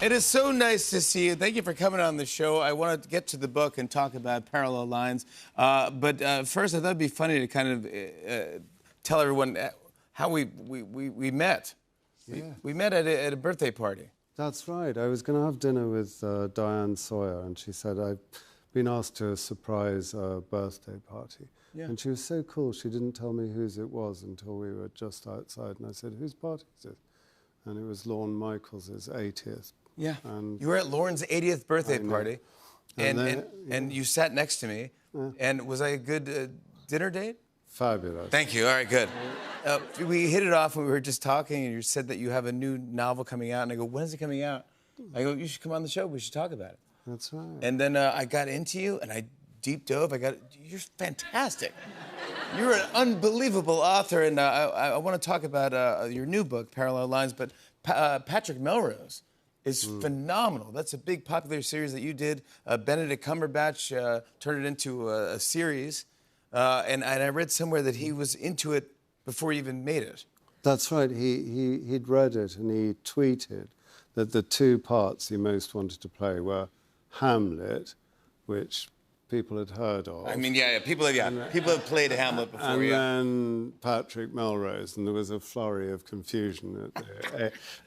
It is so nice to see you. Thank you for coming on the show. I want to get to the book and talk about Parallel Lines. But first, I thought it'd be funny to kind of tell everyone how we met. Yeah. We met at a birthday party. That's right. I was going to have dinner with Diane Sawyer, and she said, I've been asked to a surprise birthday party. Yeah. And she was so cool, she didn't tell me whose it was until we were just outside. And I said, whose party is it? And it was Lorne Michaels' 80th. Yeah. And you were at Lauren's 80th birthday party, and you sat next to me. Yeah. And was I a good dinner date? Fabulous. Thank you. All right, good. We hit it off when we were just talking, and you said that you have a new novel coming out. And I go, when is it coming out? I go, you should come on the show. We should talk about it. That's right. And then I got into you, and I deep dove. You're fantastic. You're an unbelievable author, and I want to talk about your new book, Parallel Lines. But Patrick Melrose is phenomenal. That's a big popular series that you did. Benedict Cumberbatch turned it into a series. And I read somewhere that he was into it before he even made it. That's right. He'd read it, and he tweeted that the two parts he most wanted to play were Hamlet, which people had heard of. I mean, people have played Hamlet before. And then Patrick Melrose, and there was a flurry of confusion.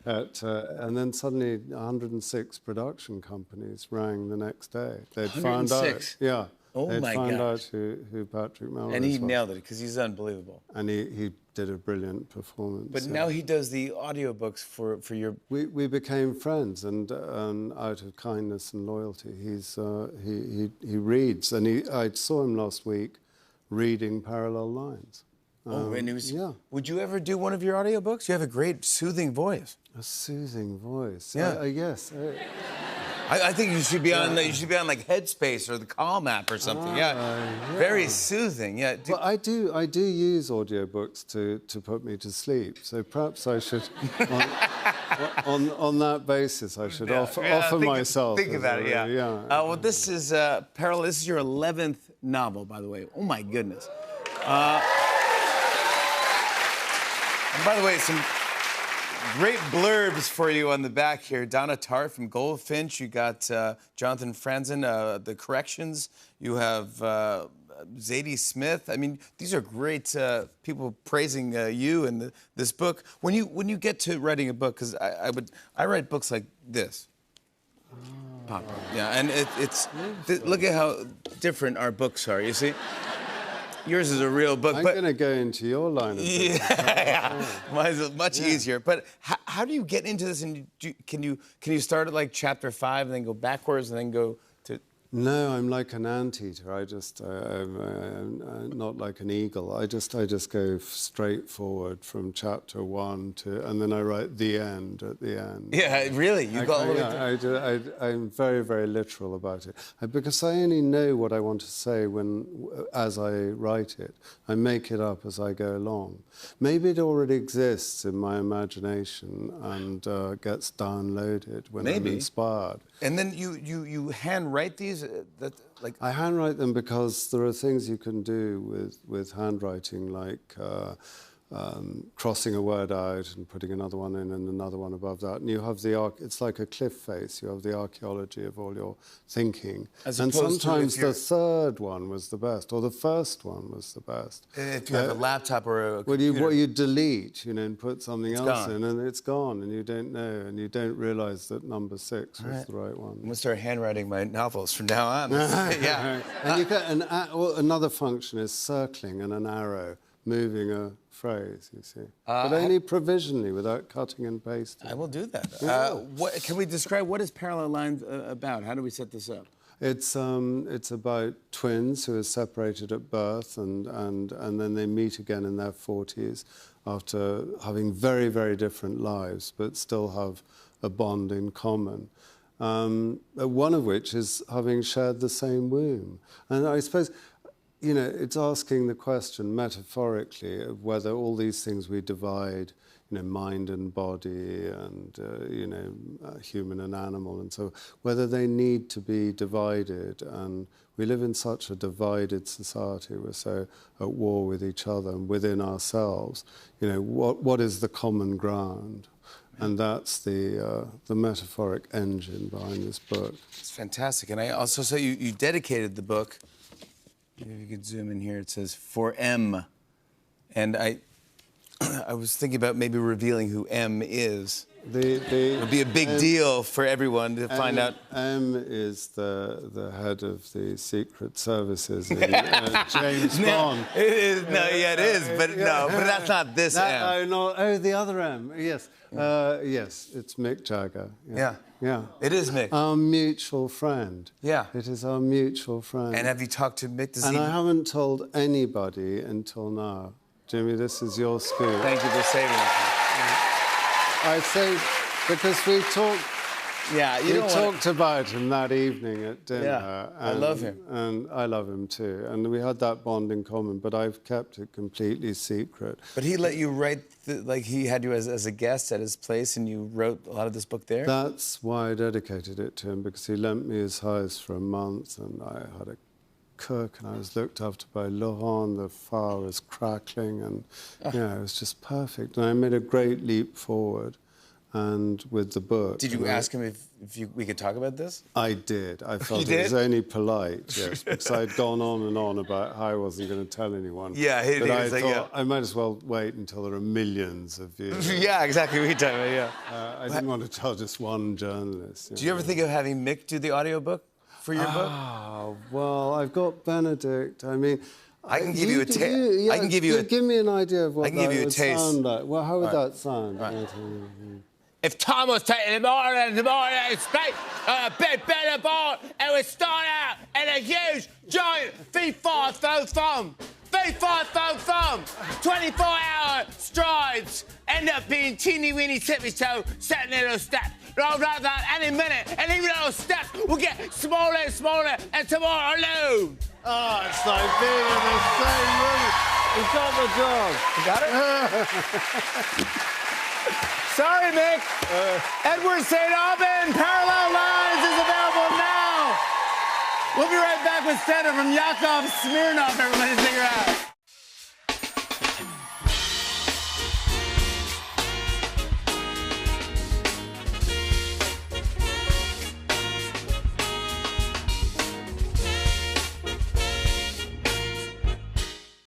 And then suddenly 106 production companies rang the next day. They'd found out. Yeah. Oh they'd my found gosh. out who Patrick Melrose was. And he nailed it, because he's unbelievable. And he did a brilliant performance. But now he does the audiobooks for your... We became friends, and out of kindness and loyalty, he reads. And I saw him last week reading Parallel Lines. and it was... Yeah. Would you ever do one of your audiobooks? You have a great, soothing voice. A soothing voice. Yeah. Yes. I think you should be on like Headspace or the Calm app or something. Yeah. Very soothing. Yeah. Well, I do use audiobooks to put me to sleep. So perhaps I should, on that basis, I should offer myself. Think about it. Yeah. Well, this is Parallel. This is your 11th novel, by the way. Oh my goodness. And by the way, some great blurbs for you on the back here. Donna Tartt from Goldfinch. You got Jonathan Franzen, The Corrections. You have Zadie Smith. I mean, these are great people praising you and this book. When you get to writing a book, because I write books like this. Pop. Yeah, and look at how different our books are. You see. Yours is a real book. I'm going to go into your line of business. Yeah. Mine's much easier. But how do you get into this? And can you start at like chapter 5 and then go backwards and then go to... No, I'm like an anteater. I'm not like an eagle. I just go straight forward from chapter 1 to, and then I write the end at the end. Yeah, really? You got all the way through? I'm very, very literal about it. Because I only know what I want to say as I write it. I make it up as I go along. Maybe it already exists in my imagination and gets downloaded when I'm inspired. And then you handwrite these? I handwrite them because there are things you can do with handwriting, like crossing a word out and putting another one in and another one above that. And you have it's like a cliff face. You have the archaeology of all your thinking. And sometimes the third one was the best, or the first one was the best. If you have a laptop or a computer. What you delete, and put something else in, and it's gone, and you don't know, and you don't realise that number 6 was the right one. I'm going to start handwriting my novels from now on. Yeah. And you get another function is circling and an arrow, moving a phrase, you see. But only provisionally, without cutting and pasting. I will do that. Can we describe, what is Parallel Lines about? How do we set this up? It's about twins who are separated at birth and then they meet again in their 40s after having very, very different lives, but still have a bond in common. One of which is having shared the same womb. And I suppose, it's asking the question metaphorically of whether all these things we divide, mind and body and, human and animal and so, whether they need to be divided. And we live in such a divided society. We're so at war with each other and within ourselves. What is the common ground? And that's the metaphoric engine behind this book. It's fantastic. And I also saw you dedicated the book. Maybe you could zoom in here. It says for M. And I was thinking about maybe revealing who M is. It would be a big deal for everyone to find out. M is the head of the Secret Services in James Bond. It is. No, yeah, it is. But no, but that's not this M. Oh, the other M. Yes. Yes, it's Mick Jagger. Yeah. Yeah. It is Mick. Our mutual friend. Yeah. It is our mutual friend. And have you talked to Mick? And I haven't told anybody until now. Jimmy, this is your scoop. Thank you for saving us. I say, because we talked... Yeah, we talked about him that evening at dinner. Yeah, I love him. And I love him too. And we had that bond in common, but I've kept it completely secret. But he let you write, like he had you as a guest at his place and you wrote a lot of this book there? That's why I dedicated it to him, because he lent me his house for a month and I had a cook and I was looked after by Laurent, the fire was crackling and yeah, it was just perfect. And I made a great leap forward. And with the book... Did you ask him if we could talk about this? I did. I felt it was only polite, yes, because I'd gone on about how I wasn't going to tell anyone. Yeah, he was like, yeah. I might as well wait until there are millions of views. Yeah, exactly. We talked about, yeah. I didn't want to tell just one journalist. Do you ever think of having Mick do the audiobook for your book? Oh, well, I've got Benedict. I mean... I can give you a taste. I can give you a... Give me an idea of what that would sound like. Well, how would that sound? Right. If Tom was taking the morning space on a big bit of ball, it would start out in a huge, giant fee-fi-fo-fum. Fee-fi-fo-fum. 24-hour strides end up being teeny-weeny tippy-toe, setting little steps. Roll like that any minute, and even those steps will get smaller and smaller, and tomorrow alone. Oh, it's like being in the same room. He's got the job. You got it? Sorry, Mick. Edward St. Aubin, Parallel Lines is available now. We'll be right back with stand-up from Yakov Smirnoff. Everybody, stick around.